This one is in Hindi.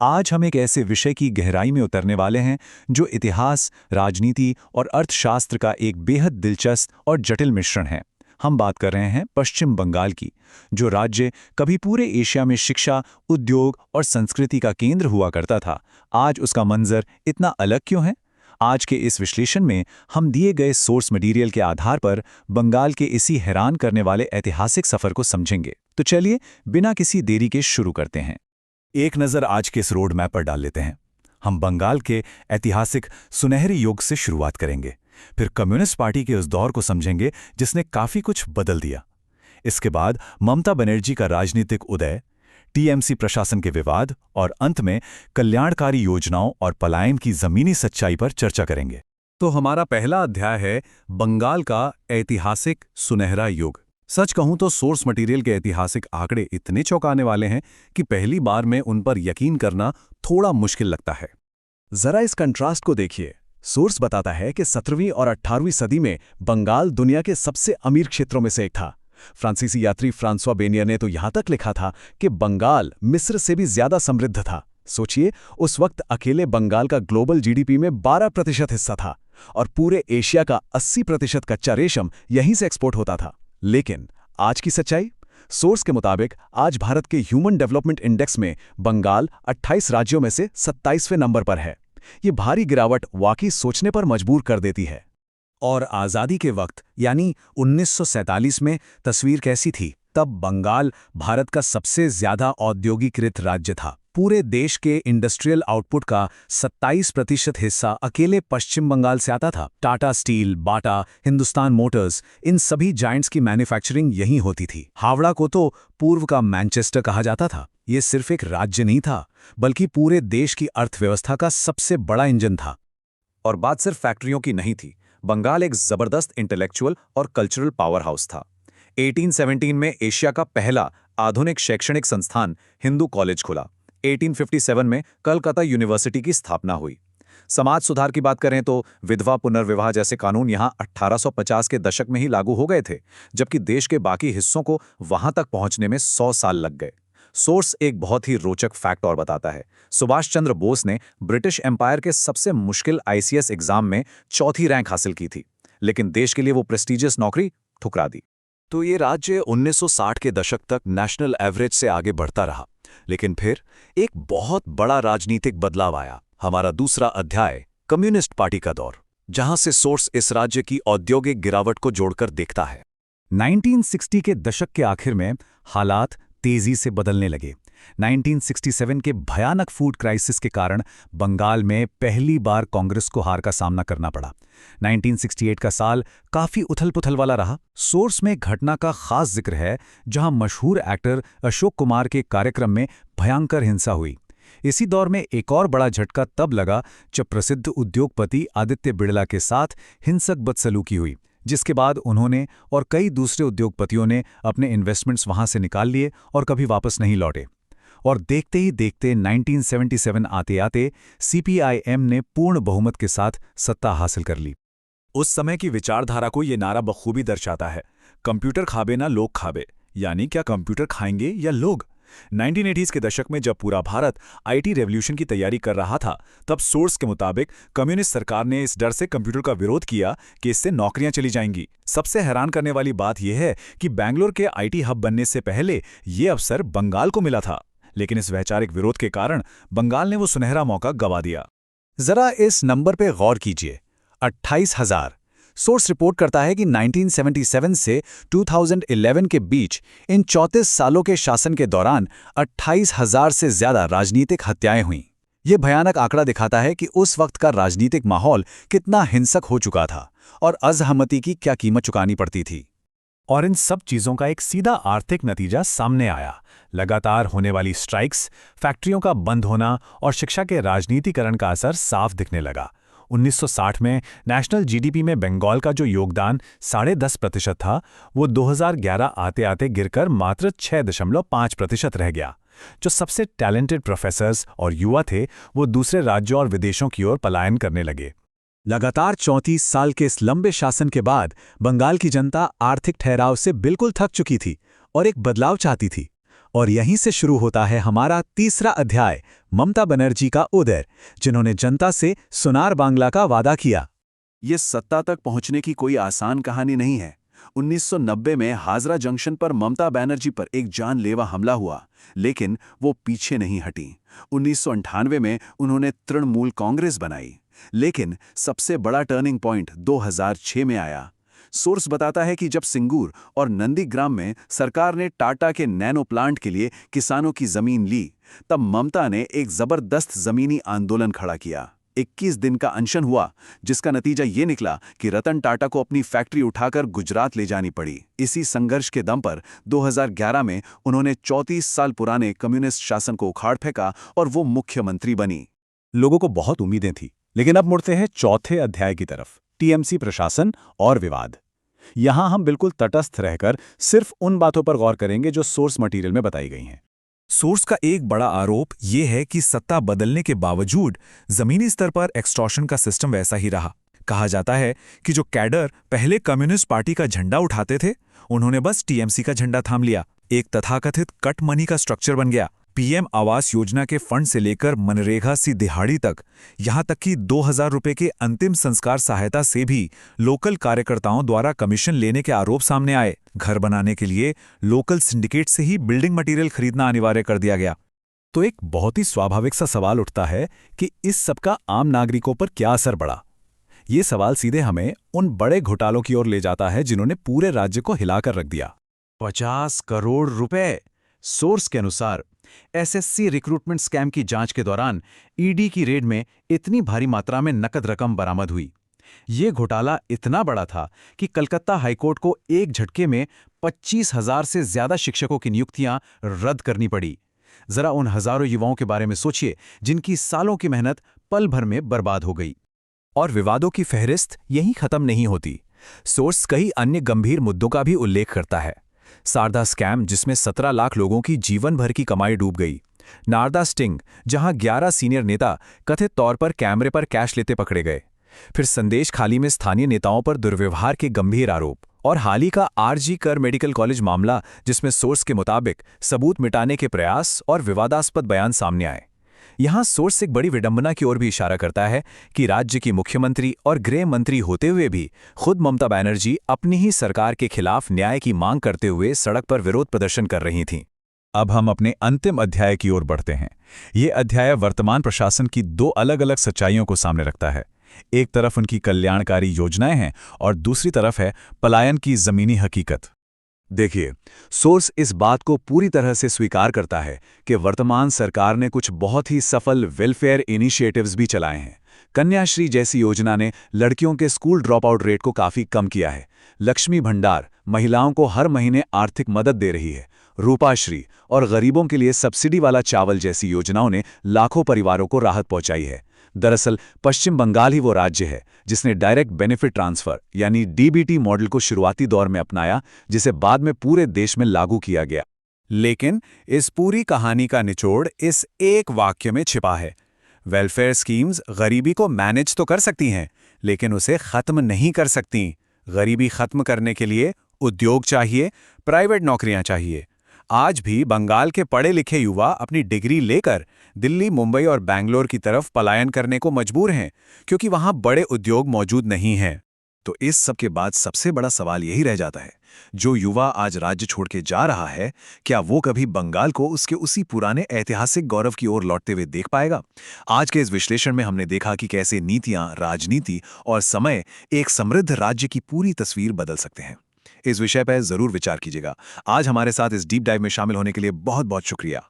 आज हम एक ऐसे विषय की गहराई में उतरने वाले हैं जो इतिहास, राजनीति और अर्थशास्त्र का एक बेहद दिलचस्प और जटिल मिश्रण है। हम बात कर रहे हैं पश्चिम बंगाल की, जो राज्य कभी पूरे एशिया में शिक्षा, उद्योग और संस्कृति का केंद्र हुआ करता था। आज उसका मंजर इतना अलग क्यों है? आज के इस विश्लेषण में हम दिए गए सोर्स मटेरियल के आधार पर बंगाल के इसी हैरान करने वाले ऐतिहासिक सफर को समझेंगे। तो चलिए बिना किसी देरी के शुरू करते हैं। एक नज़र आज के इस रोड मैप पर डाल लेते हैं। हम बंगाल के ऐतिहासिक सुनहरी युग से शुरुआत करेंगे, फिर कम्युनिस्ट पार्टी के उस दौर को समझेंगे जिसने काफ़ी कुछ बदल दिया। इसके बाद ममता बनर्जी का राजनीतिक उदय, टीएमसी प्रशासन के विवाद और अंत में कल्याणकारी योजनाओं और पलायन की ज़मीनी सच्चाई पर चर्चा करेंगे। तो हमारा पहला अध्याय है बंगाल का ऐतिहासिक सुनहरा युग। सच कहूं तो सोर्स मटेरियल के ऐतिहासिक आंकड़े इतने चौंकाने वाले हैं कि पहली बार में उन पर यकीन करना थोड़ा मुश्किल लगता है। जरा इस कंट्रास्ट को देखिए। सोर्स बताता है कि 17वीं और 18वीं सदी में बंगाल दुनिया के सबसे अमीर क्षेत्रों में से एक था। फ्रांसीसी यात्री फ्रांसवा बेनियर ने तो यहां तक लिखा था कि बंगाल मिस्र से भी ज्यादा समृद्ध था। सोचिए, उस वक्त अकेले बंगाल का ग्लोबल जीडीपी में 12% हिस्सा था और पूरे एशिया का 80% कच्चा रेशम यहीं से एक्सपोर्ट होता था। लेकिन आज की सच्चाई? सोर्स के मुताबिक आज भारत के ह्यूमन डेवलपमेंट इंडेक्स में बंगाल 28 राज्यों में से 27वें नंबर पर है। ये भारी गिरावट वाकई सोचने पर मजबूर कर देती है। और आज़ादी के वक्त यानी 1947 में तस्वीर कैसी थी? तब बंगाल भारत का सबसे ज्यादा औद्योगिकृत राज्य था। पूरे देश के इंडस्ट्रियल आउटपुट का 27% हिस्सा अकेले पश्चिम बंगाल से आता था। टाटा स्टील, बाटा, हिंदुस्तान मोटर्स, इन सभी जायंट्स की मैन्युफैक्चरिंग यहीं होती थी। हावड़ा को तो पूर्व का मैनचेस्टर कहा जाता था। ये सिर्फ एक राज्य नहीं था, बल्कि पूरे देश की अर्थव्यवस्था का सबसे बड़ा इंजन था। और बात सिर्फ फैक्ट्रियों की नहीं थी। बंगाल एक जबरदस्त इंटेलेक्चुअल और कल्चरल पावर हाउस था। 1817 में एशिया का पहला आधुनिक शैक्षणिक संस्थान हिंदू कॉलेज खुला। 1857 में कलकत्ता यूनिवर्सिटी की स्थापना हुई। समाज सुधार की बात करें तो विधवा पुनर्विवाह जैसे कानून यहां 1850 के दशक में ही लागू हो गए थे, जबकि देश के बाकी हिस्सों को वहां तक पहुंचने में 100 साल लग गए। सोर्स एक बहुत ही रोचक फैक्ट और बताता है। सुभाष चंद्र बोस ने ब्रिटिश एम्पायर के सबसे मुश्किल आईसीएस एग्जाम में 4थी रैंक हासिल की थी, लेकिन देश के लिए वो प्रेस्टीजियस नौकरी ठुकरा दी। तो ये राज्य 1960 के दशक तक नेशनल एवरेज से आगे बढ़ता रहा, लेकिन फिर एक बहुत बड़ा राजनीतिक बदलाव आया। हमारा दूसरा अध्याय कम्युनिस्ट पार्टी का दौर, जहां से सोर्स इस राज्य की औद्योगिक गिरावट को जोड़कर देखता है। 1960 के दशक के आखिर में हालात तेजी से बदलने लगे। 1967 के भयानक फूड क्राइसिस के कारण बंगाल में पहली बार कांग्रेस को हार का सामना करना पड़ा। 1968 का साल काफी उथल-पुथल वाला रहा। सोर्स में घटना का खास जिक्र है जहां मशहूर एक्टर अशोक कुमार के कार्यक्रम में भयंकर हिंसा हुई। इसी दौर में एक और बड़ा झटका तब लगा जब प्रसिद्ध उद्योगपति आदित्य बिड़ला के साथ हिंसक बदसलूकी हुई, जिसके बाद उन्होंने और कई दूसरे उद्योगपतियों ने अपने इन्वेस्टमेंट्स वहां से निकाल लिए और कभी वापस नहीं लौटे। और देखते ही देखते 1977 आते-आते सीपीआईएम ने पूर्ण बहुमत के साथ सत्ता हासिल कर ली। उस समय की विचारधारा को ये नारा बखूबी दर्शाता है, कंप्यूटर खाबे ना लोग खाबे, यानी क्या कंप्यूटर खाएंगे या लोग। 1980s के दशक में जब पूरा भारत आईटी रेवोल्यूशन की तैयारी कर रहा था, तब सोर्स के मुताबिक कम्युनिस्ट सरकार ने इस डर से कंप्यूटर का विरोध किया कि इससे नौकरियां चली जाएंगी। सबसे हैरान करने वाली बात यह है कि बेंगलोर के आईटी हब बनने से पहले ये अवसर बंगाल को मिला था, लेकिन इस वैचारिक विरोध के कारण बंगाल ने वो सुनहरा मौका गंवा दिया। जरा इस नंबर पे गौर कीजिए, 28,000। सोर्स रिपोर्ट करता है कि 1977 से 2011 के बीच इन 34 सालों के शासन के दौरान 28,000 से ज्यादा राजनीतिक हत्याएं हुईं। ये भयानक आंकड़ा दिखाता है कि उस वक्त का राजनीतिक माहौल कितना हिंसक हो चुका था और असहमति की क्या कीमत चुकानी पड़ती थी। और इन सब चीज़ों का एक सीधा आर्थिक नतीजा सामने आया। लगातार होने वाली स्ट्राइक्स, फैक्ट्रियों का बंद होना और शिक्षा के राजनीतिकरण का असर साफ दिखने लगा। 1960 में नेशनल जीडीपी में बंगाल का जो योगदान 10.5% था, वो 2011 आते-आते गिरकर मात्र 6.5% रह गया। जो सबसे टैलेंटेड प्रोफेसर्स और युवा थे, वो दूसरे राज्यों और विदेशों की ओर पलायन करने लगे। लगातार 34 साल के इस लंबे शासन के बाद बंगाल की जनता आर्थिक ठहराव से बिल्कुल थक चुकी थी और एक बदलाव चाहती थी। और यहीं से शुरू होता है हमारा तीसरा अध्याय, ममता बनर्जी का उदय, जिन्होंने जनता से सोनार बांग्ला का वादा किया। ये सत्ता तक पहुंचने की कोई आसान कहानी नहीं है। 1990 में हाजरा जंक्शन पर ममता बनर्जी पर एक जानलेवा हमला हुआ, लेकिन वो पीछे नहीं हटी। 1998 में उन्होंने तृणमूल कांग्रेस बनाई, लेकिन सबसे बड़ा टर्निंग पॉइंट 2006 में आया। सोर्स बताता है कि जब सिंगूर और नंदीग्राम में सरकार ने टाटा के नैनो प्लांट के लिए किसानों की जमीन ली, तब ममता ने एक जबरदस्त जमीनी आंदोलन खड़ा किया। 21 दिन का अनशन हुआ, जिसका नतीजा ये निकला कि रतन टाटा को अपनी फैक्ट्री उठाकर गुजरात ले जानी पड़ी। इसी संघर्ष के दम पर 2011 में उन्होंने 34 साल पुराने कम्युनिस्ट शासन को उखाड़ फेंका और वो मुख्यमंत्री बनी। लोगों को बहुत उम्मीदें थी, लेकिन अब मुड़ते हैं चौथे अध्याय की तरफ, टीएमसी प्रशासन और विवाद। यहां हम बिल्कुल तटस्थ रहकर सिर्फ उन बातों पर गौर करेंगे जो सोर्स मटेरियल में बताई गई हैं। सोर्स का एक बड़ा आरोप ये है कि सत्ता बदलने के बावजूद जमीनी स्तर पर एक्सटॉर्शन का सिस्टम वैसा ही रहा। कहा जाता है कि जो कैडर पहले कम्युनिस्ट पार्टी का झंडा उठाते थे, उन्होंने बस टीएमसी का झंडा थाम लिया। एक तथाकथित कट मनी का स्ट्रक्चर बन गया। पीएम आवास योजना के फंड से लेकर मनरेगा सी दिहाड़ी तक, यहां तक कि 2000 रुपए के अंतिम संस्कार सहायता से भी लोकल कार्यकर्ताओं द्वारा कमीशन लेने के आरोप सामने आए। घर बनाने के लिए लोकल सिंडिकेट से ही बिल्डिंग मटेरियल खरीदना अनिवार्य कर दिया गया। तो एक बहुत ही स्वाभाविक सा सवाल उठता है कि इस सबका आम नागरिकों पर क्या असर पड़ा। ये सवाल सीधे हमें उन बड़े घोटालों की ओर ले जाता है जिन्होंने पूरे राज्य को हिलाकर रख दिया। 50 करोड़ रुपए। सोर्स के अनुसार एसएससी रिक्रूटमेंट स्कैम की जांच के दौरान ईडी की रेड में इतनी भारी मात्रा में नकद रकम बरामद हुई। ये घोटाला इतना बड़ा था कि कलकत्ता हाईकोर्ट को एक झटके में 25,000 से ज्यादा शिक्षकों की नियुक्तियां रद्द करनी पड़ी। जरा उन हजारों युवाओं के बारे में सोचिए जिनकी सालों की मेहनत पल भर में बर्बाद हो गई। और विवादों की फहरिस्त यहीं खत्म नहीं होती। सोर्स कई अन्य गंभीर मुद्दों का भी उल्लेख करता है। शारदा स्कैम, जिसमें 17 लाख लोगों की जीवन भर की कमाई डूब गई। नारदा स्टिंग, जहां 11 सीनियर नेता कथित तौर पर कैमरे पर कैश लेते पकड़े गए। फिर संदेश खाली में स्थानीय नेताओं पर दुर्व्यवहार के गंभीर आरोप। और हाल ही का आरजी कर मेडिकल कॉलेज मामला, जिसमें सोर्स के मुताबिक सबूत मिटाने के प्रयास और विवादास्पद बयान सामने आए। यहां सोर्स एक बड़ी विडंबना की ओर भी इशारा करता है कि राज्य की मुख्यमंत्री और गृह मंत्री होते हुए भी खुद ममता बनर्जी अपनी ही सरकार के खिलाफ न्याय की मांग करते हुए सड़क पर विरोध प्रदर्शन कर रही थीं। अब हम अपने अंतिम अध्याय की ओर बढ़ते हैं। ये अध्याय वर्तमान प्रशासन की दो अलग अलग सच्चाइयों को सामने रखता है। एक तरफ उनकी कल्याणकारी योजनाएं हैं और दूसरी तरफ है पलायन की जमीनी हकीकत। देखिए, सोर्स इस बात को पूरी तरह से स्वीकार करता है कि वर्तमान सरकार ने कुछ बहुत ही सफल वेलफेयर इनिशिएटिव्स भी चलाए हैं। कन्याश्री जैसी योजना ने लड़कियों के स्कूल ड्रॉप आउट रेट को काफी कम किया है। लक्ष्मी भंडार महिलाओं को हर महीने आर्थिक मदद दे रही है। रूपाश्री और गरीबों के लिए सब्सिडी वाला चावल जैसी योजनाओं ने लाखों परिवारों को राहत पहुंचाई है। दरअसल पश्चिम बंगाल ही वो राज्य है जिसने डायरेक्ट बेनिफिट ट्रांसफर यानी डीबीटी मॉडल को शुरुआती दौर में अपनाया, जिसे बाद में पूरे देश में लागू किया गया। लेकिन इस पूरी कहानी का निचोड़ इस एक वाक्य में छिपा है। वेलफेयर स्कीम्स गरीबी को मैनेज तो कर सकती हैं, लेकिन उसे खत्म नहीं कर सकती। गरीबी खत्म करने के लिए उद्योग चाहिए, प्राइवेट नौकरियां चाहिए। आज भी बंगाल के पढ़े लिखे युवा अपनी डिग्री लेकर दिल्ली, मुंबई और बैंगलोर की तरफ पलायन करने को मजबूर हैं, क्योंकि वहां बड़े उद्योग मौजूद नहीं हैं। तो इस सब के बाद सबसे बड़ा सवाल यही रह जाता है, जो युवा आज राज्य छोड़ के जा रहा है, क्या वो कभी बंगाल को उसके उसी पुराने ऐतिहासिक गौरव की ओर लौटते हुए देख पाएगा? आज के इस विश्लेषण में हमने देखा कि कैसे नीतियां, राजनीति और समय एक समृद्ध राज्य की पूरी तस्वीर बदल सकते हैं। इस विषय पर जरूर विचार कीजिएगा। आज हमारे साथ इस डीप डाइव में शामिल होने के लिए बहुत बहुत शुक्रिया।